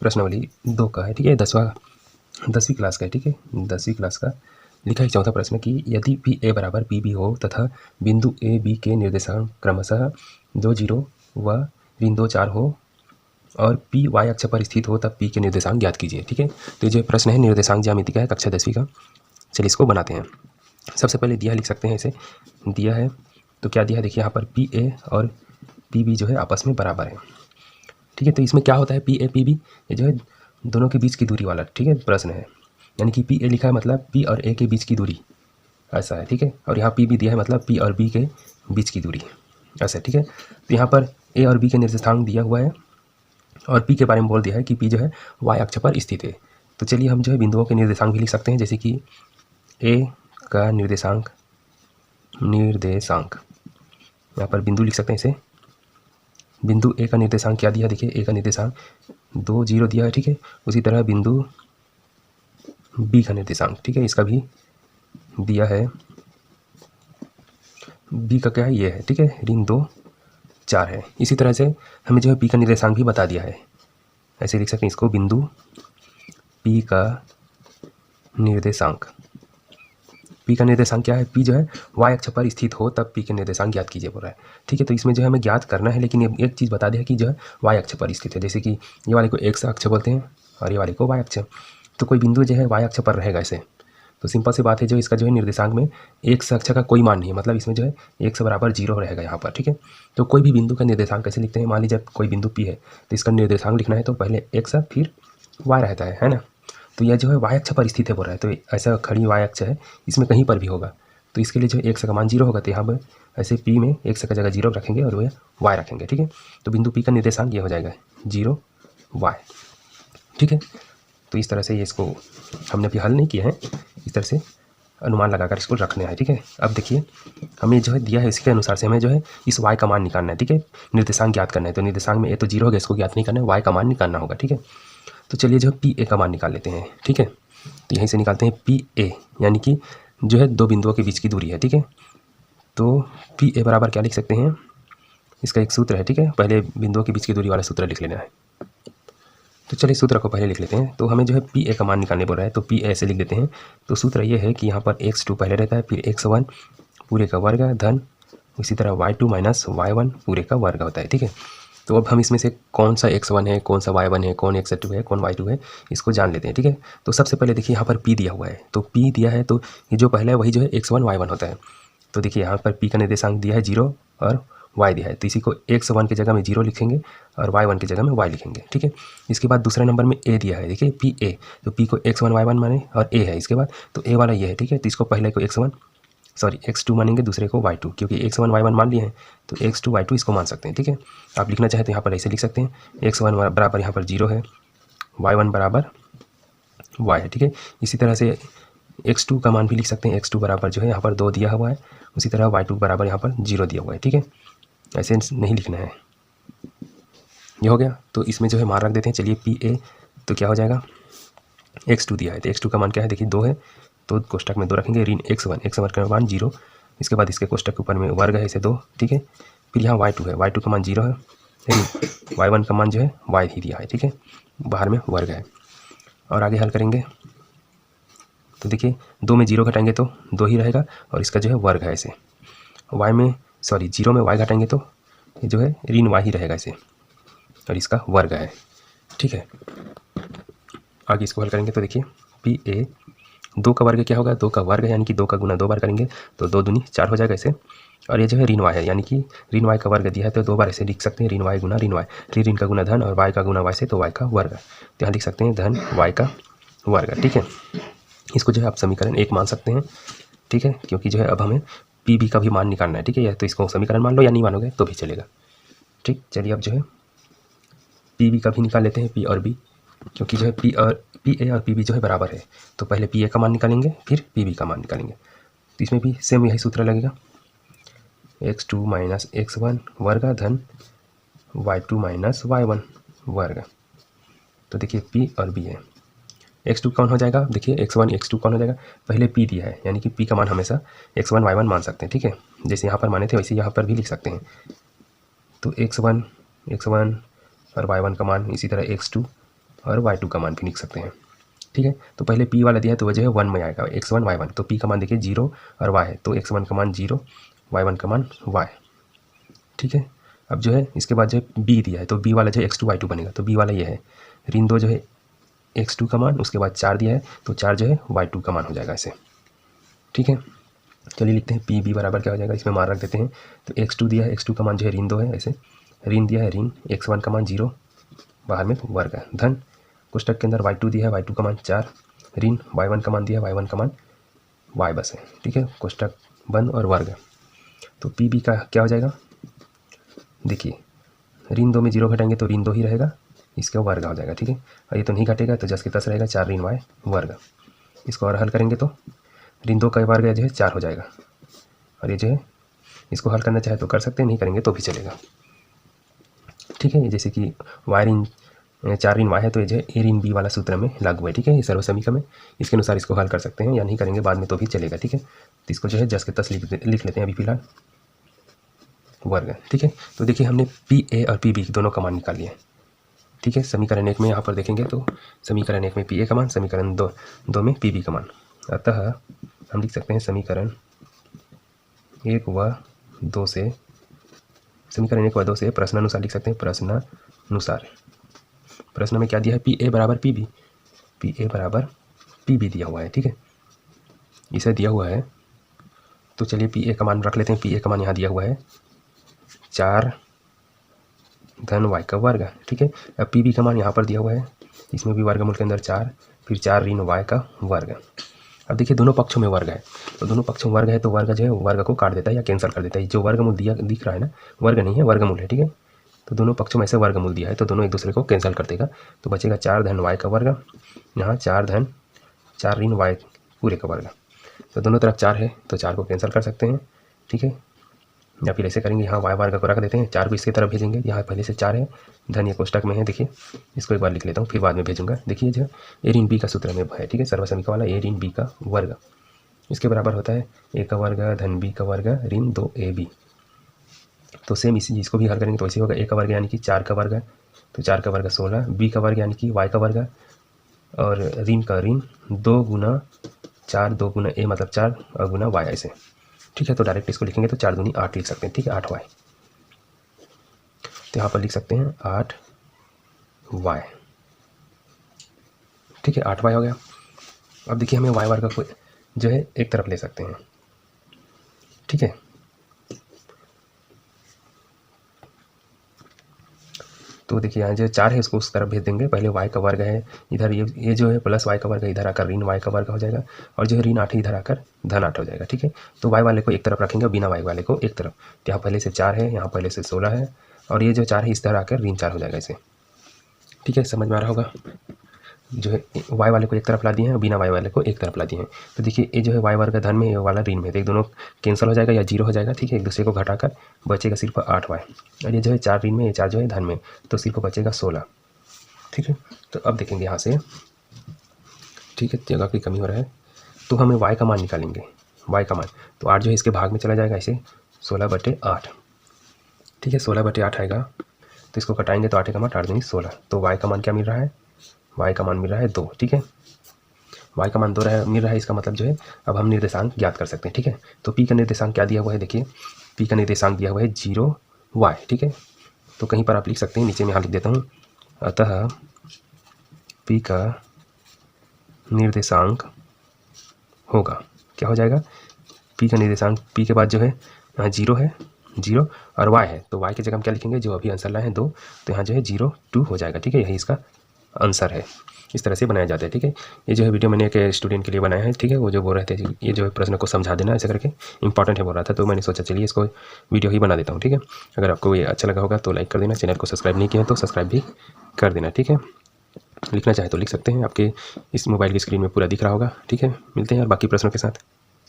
प्रश्नावली 2 का है, ठीक है, 10वीं क्लास का है, ठीक है, 10वीं क्लास का। लिखा है चौथा प्रश्न कि यदि पी ए बराबर पी बी हो तथा बिंदु ए बी के निर्देशांक क्रमशः 2 0 व बिंदु 4 हो और पी वाई अक्ष पर स्थित हो तब पी के निर्देशांक ज्ञात कीजिए, ठीक है। तो ये जो प्रश्न है निर्देशांक ज्यामिति का है, कक्षा 10वीं का। चलिए इसको बनाते हैं। सबसे पहले दिया लिख सकते हैं इसे, दिया है तो क्या दिया है देखिए यहाँ पर पी ए और पी बी जो है आपस में बराबर है, ठीक है। तो इसमें क्या होता है पी ए पी बी, ये जो है दोनों के बीच की दूरी वाला, ठीक है, प्रश्न है। यानी कि पी ए लिखा है मतलब पी और ए के बीच की दूरी, ऐसा है, ठीक है। और यहाँ पी बी दिया है मतलब पी और बी के बीच की दूरी, ऐसा है, ठीक है। तो यहाँ पर ए और बी के निर्देशांक दिया हुआ है और पी के बारे में बोल दिया है कि पी जो है वाई अक्ष पर स्थित है। तो चलिए हम जो है बिंदुओं के निर्देशांक भी लिख सकते हैं, जैसे कि ए का निर्देशांक यहाँ पर बिंदु लिख सकते हैं इसे। बिंदु ए का निर्देशांक क्या दिया, देखिए ए का निर्देशांक 2 0 दिया है, ठीक है। उसी तरह बिंदु बी का निर्देशांक, ठीक है, इसका भी दिया है, बी का क्या है ये है, ठीक है, ऋण 2 4 है। इसी तरह से हमें जो है पी का निर्देशांक भी बता दिया है, ऐसे लिख सकते हैं इसको, बिंदु पी का निर्देशांक। पी का निर्देशांक क्या है, पी जो है वाई अक्ष पर स्थित हो तब पी के निर्देशांक ज्ञात कीजिए बोल रहा है, ठीक है। तो इसमें जो है हमें ज्ञात करना है, लेकिन ये एक चीज़ बता दिया है कि जो है वाई अक्ष पर स्थित है, जैसे कि ये वाले को एक्स अक्ष बोलते हैं और ये वाले को वाई अक्ष। तो कोई बिंदु जो है वाई अक्ष पर रहेगा ऐसे, तो सिंपल सी बात है, जो इसका जो है निर्देशांक में एक्स अक्ष का कोई मान नहीं है, मतलब इसमें जो है एक्स बराबर 0 रहेगा यहाँ पर, ठीक है। तो कोई भी बिंदु का निर्देशांक कैसे लिखते हैं, मान लीजिए कोई बिंदु पी है तो इसका निर्देशांक लिखना है तो पहले एक्स फिर वाई रहता है ना। तो यह जो है वाई अक्ष पर स्थित है बोल रहा है, तो ऐसा खड़ी वाई अक्ष है, इसमें कहीं पर भी होगा, तो इसके लिए जो एक्स का मान 0 होगा, तो यहाँ पर ऐसे पी में एक्स का जगह 0 रखेंगे और वह वाई रखेंगे, ठीक है। तो बिंदु पी का निर्देशांक ये हो जाएगा 0 वाई, ठीक है। तो इस तरह से ये इसको हमने अभी हल नहीं किया है, इस तरह से अनुमान लगाकर इसको रखना है, ठीक है। अब देखिए हमें जो है दिया है इसके अनुसार से हमें जो है इस y का मान निकालना है, ठीक है, निर्देशांक ज्ञात करना है। तो निर्देशांक में ए तो 0 हो गया, इसको ज्ञात नहीं करना है, y का मान निकालना होगा, ठीक है। तो चलिए जो है पी ए का मान निकाल लेते हैं, ठीक है। तो यहीं से निकालते हैं पी ए, यानी कि जो है दो बिंदुओं के बीच की दूरी है, ठीक है। तो पी ए बराबर क्या लिख सकते हैं, इसका एक सूत्र है, ठीक है, पहले बिंदुओं के बीच की दूरी वाला सूत्र लिख लेना है। तो चलिए सूत्र को पहले लिख लेते हैं। तो हमें जो है पी ए का मान निकालने बोल रहा है, तो पी ए ऐसे लिख देते हैं। तो सूत्र ये है कि यहाँ पर x2 पहले रहता है, फिर x1 पूरे का वर्ग धन इसी तरह y2 माइनस y1 पूरे का वर्ग होता है, ठीक है। तो अब हम इसमें से कौन सा x1 है, कौन सा y1 है, कौन x2 है, कौन y2 है, इसको जान लेते हैं, ठीक है। तो सबसे पहले देखिए यहाँ पर p दिया हुआ है, तो p दिया है तो ये जो पहला है वही जो है x1 y1 होता है। तो देखिए यहाँ पर p का निर्देशांक दिया है 0 और y दिया है, तो इसी को x1 की जगह में 0 लिखेंगे और y1 की जगह में y लिखेंगे, ठीक है। इसके बाद दूसरे नंबर में a दिया है, देखिए पी ए, तो p को x1 y1 माने और a है इसके बाद, तो a वाला ये है, ठीक है। तो इसको पहले को x2 मानेंगे, दूसरे को y2, क्योंकि x1 y1 मान लिए हैं तो x2 y2 इसको मान सकते हैं, ठीक है। आप लिखना चाहें तो यहाँ पर ऐसे लिख सकते हैं, x1 बराबर यहाँ पर 0 है, y1 बराबर y है, ठीक है। इसी तरह से x2 का मान भी लिख सकते हैं, x2 बराबर जो है यहाँ पर 2 दिया हुआ है, उसी तरह y2 बराबर यहाँ पर 0 दिया हुआ है, ठीक है। ऐसे नहीं लिखना है, ये हो गया। तो इसमें जो है मान रख देते हैं, चलिए पी ए तो क्या हो जाएगा, x2 दिया है तो x2 का मान क्या है, देखिए 2 है, तो कोष्टक में 2 रखेंगे, ऋण x1 का मान 0, इसके बाद इसके कोष्टक के ऊपर में वर्ग है इसे 2, ठीक है। फिर यहाँ y2 है, y2 का मान 0 है, ऋण y1 का मान जो है y ही दिया है, ठीक है, बाहर में वर्ग है। और आगे हल करेंगे तो देखिए 2 में 0 घटाएंगे तो 2 ही रहेगा और इसका जो है वर्ग है ऐसे, 0 में y घटाएंगे तो ये जो है ऋण y ही रहेगा ऐसे और इसका वर्ग है, ठीक है। आगे इसको हल करेंगे तो देखिए पी ए 2 का वर्ग क्या होगा, 2 का वर्ग है, यानी कि 2 का गुना 2 बार करेंगे तो 2 दूनी 4 हो जाएगा ऐसे। और ये जो है ऋण y है, यानी कि ऋण y का वर्ग दिया है तो 2 बार ऐसे लिख सकते हैं, ऋण y गुना ऋण y, ऋण का गुना धन और y का गुना y से तो y का वर्ग, तो यहाँ लिख सकते हैं धन y का वर्ग, ठीक है। इसको जो है आप समीकरण 1 मान सकते हैं, ठीक है, क्योंकि जो है अब हमें पी बी का भी मान निकालना है, ठीक है। या तो इसको समीकरण मान लो या नहीं मानोगे तो भी चलेगा, ठीक। चलिए अब जो है पी बी का भी निकाल लेते हैं, पी और बी, क्योंकि जो है पी ए और पी बी जो है बराबर है, तो पहले पी ए का मान निकालेंगे फिर पी बी का मान निकालेंगे। तो इसमें भी सेम यही सूत्र लगेगा, x2 माइनस x1 वर्ग धन y2 माइनस y1 वर्ग। तो देखिए p और b है, x2 कौन हो जाएगा, देखिए x1 x2 कौन हो जाएगा, पहले p दिया है, यानी कि p का मान हमेशा x1 y1 मान सकते हैं, ठीक है। जैसे यहाँ पर माने थे वैसे यहाँ पर भी लिख सकते हैं। तो x1 और y1 का मान, इसी तरह x2 और y2 का मान भी लिख सकते हैं। ठीक है, तो पहले p वाला दिया है तो वह जो है 1 में आएगा, x1 y1, तो p का मान देखिए 0 और y है, तो x1 का मान 0, y1 का मान y। ठीक है, अब जो है इसके बाद जो है b दिया है तो b वाला जो है x2 y2 बनेगा, तो b वाला ये है, ऋण 2 जो है x2 का मान, उसके बाद 4 दिया है तो 4 जो है y2 का मान हो जाएगा ऐसे। ठीक है, चलिए लिखते हैं p b बराबर क्या हो जाएगा, इसमें मान रख देते हैं, तो x2 दिया है, x2 का मान जो है ऋण 2 है ऐसे, ऋण दिया है ऋण x1 का मान 0, बाहर में वर्ग है, धन कोष्टक के अंदर y2 दिया है, y2 का मान 4, ऋण y1 का मान दिया है, y1 का मान y बस है। ठीक है, कोष्टक बंद और वर्ग, तो पी बी का क्या हो जाएगा, देखिए ऋण 2 में 0 घटाएंगे तो ऋण 2 ही रहेगा, इसका वर्ग हो जाएगा। ठीक है, और ये तो नहीं घटेगा तो 10 के 10 रहेगा, 4 ऋण y वर्ग। इसको और हल करेंगे तो ऋण 2 का वर्ग जो है 4 हो जाएगा, और ये जो है इसको हल करना चाहे तो कर सकते हैं, नहीं करेंगे तो भी चलेगा। ठीक है, जैसे कि y ऋण 4 ऋण y है तो ये जो है a ऋण b वाला सूत्र में लागू है। ठीक है, ये सर्व समीकरण में इसके अनुसार इसको हल कर सकते हैं, या नहीं करेंगे बाद में तो भी चलेगा। ठीक है, तो इसको जो है 10 के 10 लिख लेते हैं अभी फिलहाल, वर्ग। ठीक है, तो देखिए हमने पी ए और पी बी दोनों का मान निकाल लिया। ठीक है, समीकरण 1 में यहाँ पर देखेंगे तो समीकरण 1 में पी ए का मान, समीकरण 2 में पी बी का मान, अतः हम लिख सकते हैं समीकरण 1 व 2 से, समीकरण 1 व 2 से प्रश्नानुसार लिख सकते हैं, प्रश्नानुसार। प्रश्न में क्या दिया है, पी ए बराबर पी बी, पी ए बराबर पी बी दिया हुआ है। ठीक है, इसे दिया हुआ है तो चलिए पी ए का मान रख लेते हैं, पी ए का मान यहाँ दिया हुआ है 4 धन y का वर्ग। ठीक है, अब पी बी का मान यहाँ पर दिया हुआ है, इसमें भी वर्गमूल के अंदर 4, फिर 4 ऋण y का वर्ग। अब देखिए दोनों पक्षों में वर्ग है, तो दोनों पक्षों में वर्ग है तो वर्ग जो है वर्ग को काट देता है या कैंसिल कर देता है। जो वर्गमूल दिख रहा है ना, वर्ग नहीं है वर्गमूल है। ठीक है, तो दोनों पक्षों में ऐसे वर्गमूल दिया है तो दोनों एक दूसरे को कैंसिल कर देगा, तो बचेगा 4 धन y का वर्ग, यहाँ 4 धन 4 ऋण y पूरे का वर्ग, तो दोनों तरफ 4 है तो 4 को कैंसिल कर सकते हैं। ठीक है, या फिर ऐसे करेंगे, यहाँ y वर्ग को रख देते हैं, 4 को इसकी तरफ भेजेंगे, यहाँ पहले से 4 है, धन ये कोष्टक में है, देखिए इसको एक बार लिख लेता हूँ फिर बाद में भेजूंगा। देखिए जो ए ऋण बी का सूत्र में है। ठीक है, सर्व समीकरण वाला ए ऋण बी का वर्ग, इसके बराबर होता है ए का वर्ग धन बी का वर्ग ऋण 2ab। तो सेम इसी चीज़ को भी हल करेंगे तो ऐसे होगा, ए का वर्ग यानी कि 4 का वर्ग, तो 4 का वर्ग 16, बी का वर्ग यानी कि y का वर्ग, और ऋण का ऋण 2 गुना 4, 2 गुना ए मतलब 4 और गुना y ऐसे। ठीक है, तो डायरेक्ट इसको लिखेंगे तो 4 दूनी 8 लिख सकते हैं। ठीक है, 8y, तो यहाँ पर लिख सकते हैं 8y। ठीक है, 8y हो गया। अब देखिए हमें y वर्ग को जो है एक तरफ ले सकते हैं। ठीक है, तो देखिए यहाँ जो 4 है इसको उस तरफ भेज देंगे, पहले y का वर्ग है इधर, ये जो है प्लस y का वर्ग है इधर आकर ऋण y का वर्ग हो जाएगा, और जो है ऋण 8 इधर आकर धन 8 हो जाएगा। ठीक है, तो y वाले को एक तरफ रखेंगे, बिना y वाले को एक तरफ, तो यहाँ पहले से 4 है, यहाँ पहले से 16 है, और ये जो 4 है इस तरह आकर ऋण 4 हो जाएगा इसे। ठीक है, समझ में आ रहा होगा, जो है y वाले को एक तरफ ला दिए हैं, बिना y वाले को एक तरफ ला दिए हैं। तो देखिए ये जो है y वर्ग धन में, ये वाला ऋण में, तो एक दोनों कैंसिल हो जाएगा या 0 हो जाएगा। ठीक है, एक दूसरे को घटाकर बचेगा सिर्फ 8y, और ये जो है 4 ऋण में, ये 4 जो है धन में, तो सिर्फ बचेगा 16। ठीक है, तो अब देखेंगे यहाँ से, ठीक है जगह की कमी हो रहा है, तो हमें y का मान निकालेंगे, y का मान, तो 8 जो है इसके भाग में चला जाएगा ऐसे 16/8। ठीक है, 16/8 आएगा, तो इसको घटाएंगे तो 8 का मान 8 दूनी 16, तो y का मान क्या मिल रहा है, y का मान मिल रहा है 2। ठीक है, y का मान 2 मिल रहा है, इसका मतलब जो है अब हम निर्देशांक ज्ञात कर सकते हैं। ठीक है, तो p का निर्देशांक क्या दिया हुआ है, देखिए p का निर्देशांक दिया हुआ है 0y। ठीक है, तो कहीं पर आप लिख सकते हैं, नीचे में यहाँ लिख देता हूँ, अतः p का निर्देशांक होगा, क्या हो जाएगा, p का निर्देशांक, p के बाद जो है यहाँ 0 है, 0 और y है, तो y की जगह हम क्या लिखेंगे, जो अभी आंसर लाए हैं 2, तो यहाँ जो है 0 2 हो जाएगा। ठीक है, यही इसका आंसर है। इस तरह से बनाया जाता है। ठीक है, ये जो है वीडियो मैंने एक स्टूडेंट के लिए बनाया है। ठीक है, वो जो बोल रहे थे ये जो है प्रश्न को समझा देना ऐसे करके, इंपॉर्टेंट है बोल रहा था, तो मैंने सोचा चलिए इसको वीडियो ही बना देता हूँ। ठीक है, अगर आपको ये अच्छा लगा होगा तो लाइक कर देना, चैनल को सब्सक्राइब नहीं किया तो सब्सक्राइब भी कर देना। ठीक है, लिखना चाहे तो लिख सकते हैं, आपके इस मोबाइल की स्क्रीन में पूरा दिख रहा होगा। ठीक है, मिलते हैं और बाकी प्रश्नों के साथ।